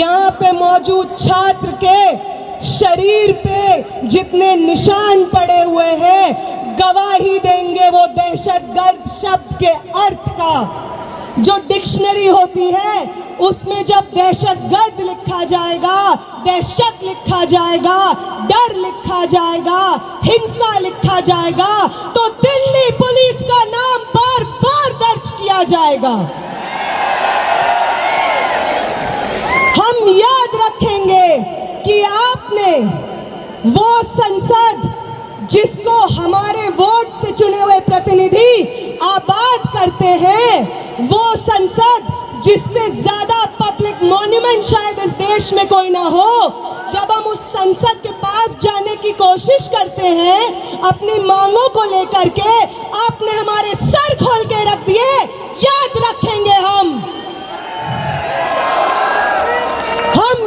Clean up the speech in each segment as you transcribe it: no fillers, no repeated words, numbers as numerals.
यहाँ पे मौजूद छात्र के शरीर पे जितने निशान पड़े हुए हैं गवाही देंगे वो दहशतगर्द शब्द के अर्थ का। जो डिक्शनरी होती है उसमें जब दहशतगर्द लिखा जाएगा, दहशत लिखा जाएगा, डर लिखा जाएगा, हिंसा लिखा जाएगा, तो दिल्ली पुलिस का नाम बार बार दर्ज किया जाएगा। हम याद रखेंगे कि आपने वो संसद जिसको हमारे वोट से चुने हुए प्रतिनिधि आबाद करते हैं, वो संसद जिससे ज्यादा पब्लिक मॉन्यूमेंट शायद इस देश में कोई ना हो, जब हम उस संसद के पास जाने की कोशिश करते हैं अपनी मांगों को लेकर के, आपने हमारे सर खोल के रख दिए। याद रखेंगे हम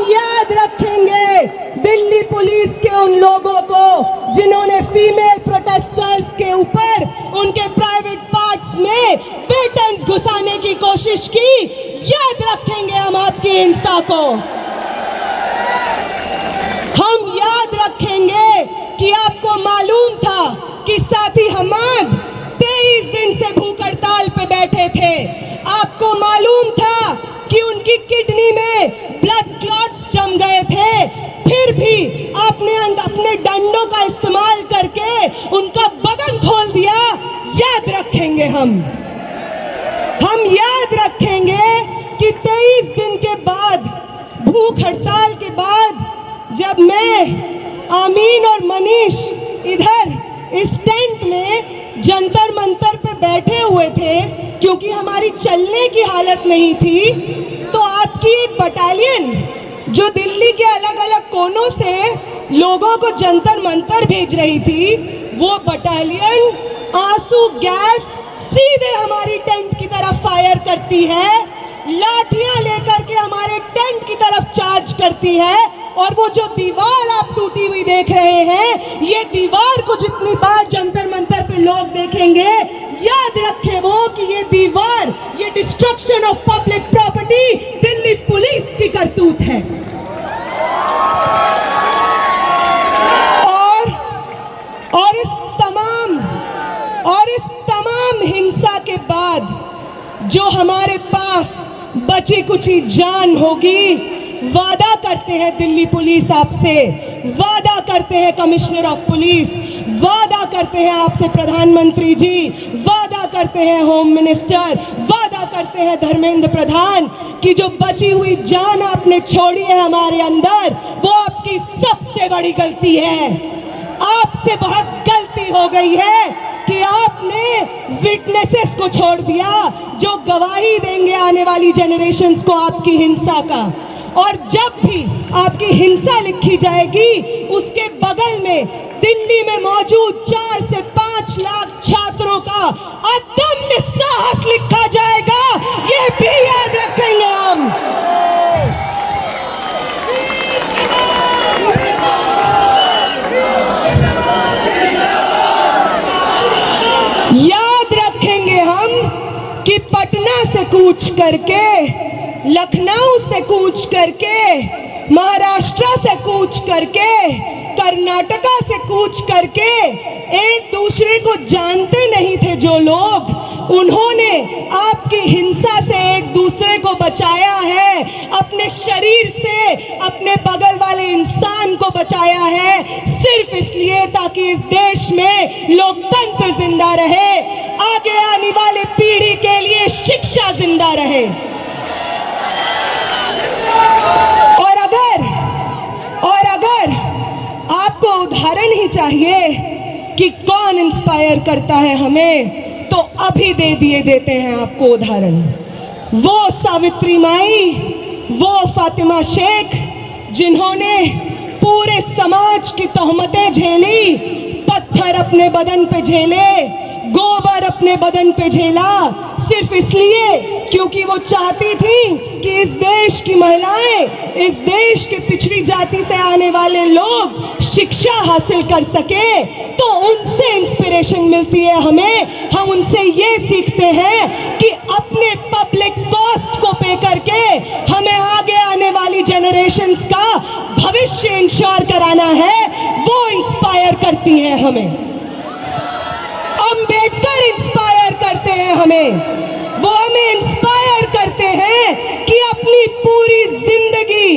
याद रखेंगे दिल्ली पुलिस के उन लोगों को जिन्होंने फीमेल प्रोटेस्टर्स के ऊपर उनके प्राइवेट पार्ट्स में पेटेंट्स घुसाने की कोशिश की। याद रखेंगे हम आपकी हिंसा को। हम याद रखेंगे कि आपको मालूम था कि साथी हमाद 23 दिन से भूख हड़ताल पे बैठे थे। आपको मालूम था कि उनकी किडनी में ब्लड क्लॉट्स जम गए थे, फिर भी आपने अपने डंडों का इस्तेमाल करके उनका बदन खोल दिया। याद रखेंगे हम याद रखेंगे कि 23 दिन के बाद, भूख हड़ताल के बाद, जब मैं, आमीन और मनीष इधर इस टेंट में जंतर मंतर पे बैठे हुए थे क्योंकि हमारी चलने की हालत नहीं थी, तो आपकी एक बटालियन जो दिल्ली के अलग अलग कोनों से लोगों को जंतर मंतर भेज रही थी, वो बटालियन आंसू गैस सीधे हमारी टेंट की तरफ फायर करती है, लाठियां लेकर के हमारे टेंट की तरफ चार्ज करती है। और वो जो दीवार आप टूटी हुई देख रहे हैं, ये दीवार को जितनी बार जंतर मंतर पे लोग देखेंगे, याद रखें वो कि ये दीवार, ये destruction of public property Delhi police की करतूत है। और इस तमाम हिंसा के बाद जो हमारे पास बची कुची जान होगी, वादा करते हैं दिल्ली पुलिस आपसे, वादा करते हैं कमिश्नर ऑफ पुलिस, वादा करते हैं आपसे प्रधानमंत्री जी, वादा करते हैं होम मिनिस्टर, वादा करते हैं धर्मेंद्र प्रधान कि जो बची हुई जान आपने छोड़ी है हमारे अंदर, वो आपकी सबसे बड़ी गलती है। आपसे बहुत गलती हो गई है कि आपने विटनेसेस को छोड़ दिया जो गवाही देंगे आने वाली जनरेशन्स को आपकी हिंसा का। और जब भी आपकी हिंसा लिखी जाएगी, उसके बगल में दिल्ली में मौजूद 4 से 5 लाख छात्रों का अदम्य साहस लिखा जाएगा। ये भी याद रखेंगे हम। याद रखेंगे हम कि पटना से कूच करके, लखनऊ से कूच करके, महाराष्ट्र से कूच करके, कर्नाटका से कूच करके एक दूसरे को जानते नहीं थे जो लोग, उन्होंने आपकी हिंसा से एक दूसरे को बचाया है, अपने शरीर से अपने बगल वाले इंसान को बचाया है, सिर्फ इसलिए ताकि इस देश में लोकतंत्र जिंदा रहे, आगे आने वाले पीढ़ी के लिए शिक्षा जिंदा रहे। और अगर आपको उदाहरण ही चाहिए कि कौन इंस्पायर करता है हमें, तो अभी देते हैं आपको उदाहरण। वो सावित्री माई, वो फातिमा शेख जिन्होंने पूरे समाज की तोहमतें झेली, पत्थर अपने बदन पे झेले, गोबर अपने बदन पे झेला, सिर्फ इसलिए क्योंकि वो चाहती थी कि इस देश की महिलाएं, इस देश के पिछड़ी जाति से आने वाले लोग शिक्षा हासिल कर सके। तो उनसे इंस्पिरेशन मिलती है हमें। हम उनसे ये सीखते हैं कि अपने पब्लिक कॉस्ट को पे करके हमें आगे आने वाली जनरेशन जनरेशंस का भविष्य इंश्योर कराना है, वो इंस्पायर करती हैं हमें। अंबेडकर इंस्पायर करते हैं हमें, वो हमें इंस्पायर करते हैं कि अपनी पूरी जिंदगी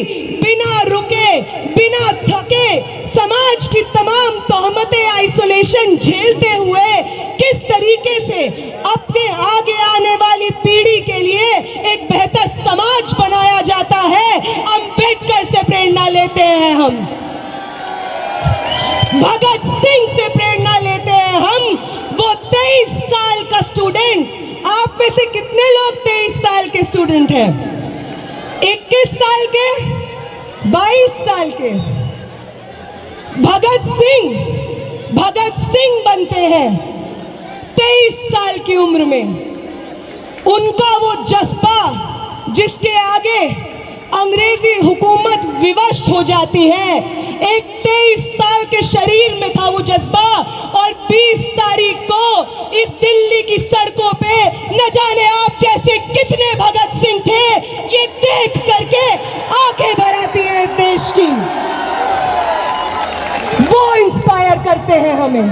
बिना रुके, बिना थके, समाज की तमाम तोहमतें, आइसोलेशन झेलते हुए किस तरीके से अपने आगे आने वाली पीढ़ी के लिए एक बेहतर समाज बनाया जाता है, अंबेडकर से प्रेरणा लेते हैं हम, भगत सिंह से प्रेरणा लेते हैं हम। वो 23 साल का स्टूडेंट, आप में से कितने लोग 23 साल के स्टूडेंट हैं? 21 साल के, 22 साल के? भगत सिंह बनते हैं 23 साल की उम्र में। उनका वो जज्बा जिसके आगे अंग्रेजी हुकूमत विवश हो जाती है, एक 23 साल के शरीर में था वो जज्बा, और 20 तारीख को इस दिल्ली की सड़कों पे न जाने आप जैसे कितने भगत सिंह थे, ये देख करके आंखें भर आती हैं इस देश की। वो इंस्पायर करते हैं हमें।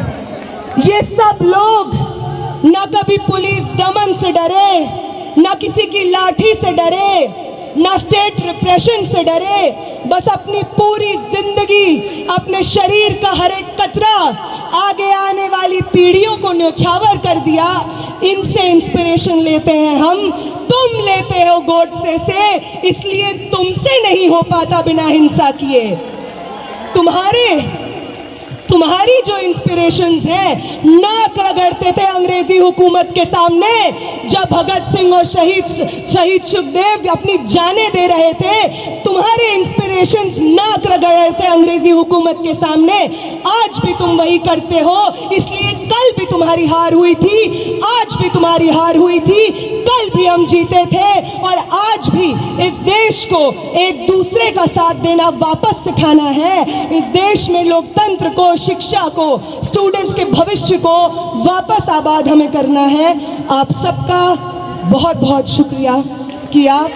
ये सब लोग न कभी पुलिस दमन से डरे, न किसी की लाठी से डरे, ना स्टेट रिप्रेशन से डरे, बस अपनी पूरी जिंदगी, अपने शरीर का हर एक कतरा आगे आने वाली पीढ़ियों को न्यौछावर कर दिया। इनसे इंस्पिरेशन लेते हैं हम। तुम लेते हो गोडसे से, इसलिए तुमसे नहीं हो पाता बिना हिंसा किए। तुम्हारी जो इंस्पिरेशंस है, नाक रगड़ते थे अंग्रेजी हुकूमत के सामने जब भगत सिंह और शहीद सुखदेव अपनी जानें दे रहे थे। तुम्हारे इंस्पिरेशंस नाक रगड़ते थे अंग्रेजी हुकूमत के सामने। आज भी तुम वही करते हो, इसलिए कल भी तुम्हारी हार हुई थी, आज भी तुम्हारी हार हुई थी, कल भी हम जीते थे, और आज भी इस देश को एक दूसरे का साथ देना वापस सिखाना है। इस देश में लोकतंत्र को, शिक्षा को, स्टूडेंट्स के भविष्य को वापस आबाद हमें करना है। आप सबका बहुत बहुत शुक्रिया कि आप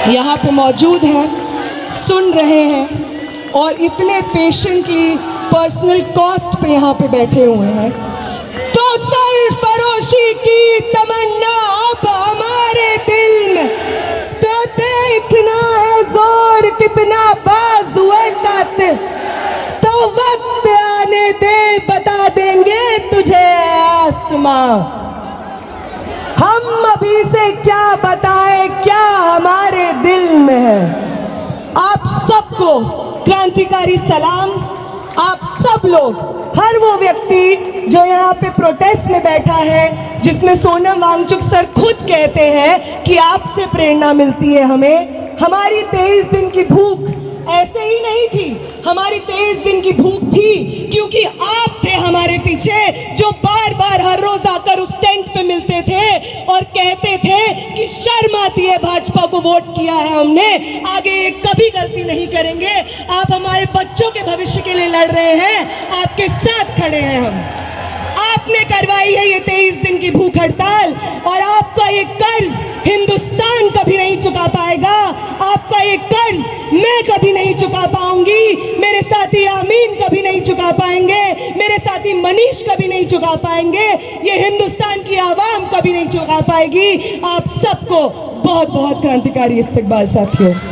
यहाँ पे मौजूद हैं, सुन रहे हैं और इतने पेशेंटली पर्सनल कॉस्ट पे यहाँ पे बैठे हुए हैं। तो सरफरोशी की तमन्ना अब हमारे दिल में, तो देखना है जोर कितना बाजुए कातिल, तो वक्त आने दे बता देंगे तुझे आसमां। हम अभी से क्या बताएं, क्या हमारे दिल में है। आप सबको क्रांतिकारी सलाम। आप सब लोग, हर वो व्यक्ति जो यहाँ पे प्रोटेस्ट में बैठा है, जिसमें सोनम वांगचुक सर खुद कहते हैं कि आपसे प्रेरणा मिलती है हमें। हमारी 23 दिन की भूख ऐसे ही नहीं थी, हमारी 23 दिन की भूख थी क्योंकि आप थे हमारे पीछे, जो बार बार हर रोज आकर उस टेंट पे मिलते थे और कहते थे कि शर्म आती है, भाजपा को वोट किया है हमने, आगे ये कभी गलती नहीं करेंगे। आप हमारे बच्चों के भविष्य के लिए लड़ रहे हैं, आपके साथ खड़े हैं हम। आपने करवाई है ये 23 दिन की भूख हड़ताल, और आपका ये कर्ज हिंदुस्तान कभी नहीं चुका पाएगा। आपका ये कर्ज मैं कभी नहीं चुका पाऊंगी, मेरे साथी आमीन कभी नहीं चुका पाएंगे, मेरे साथी मनीष कभी नहीं चुका पाएंगे, ये हिंदुस्तान की आवाम कभी नहीं चुका पाएगी। आप सबको बहुत बहुत क्रांतिकारी इस्तकबाल साथियों।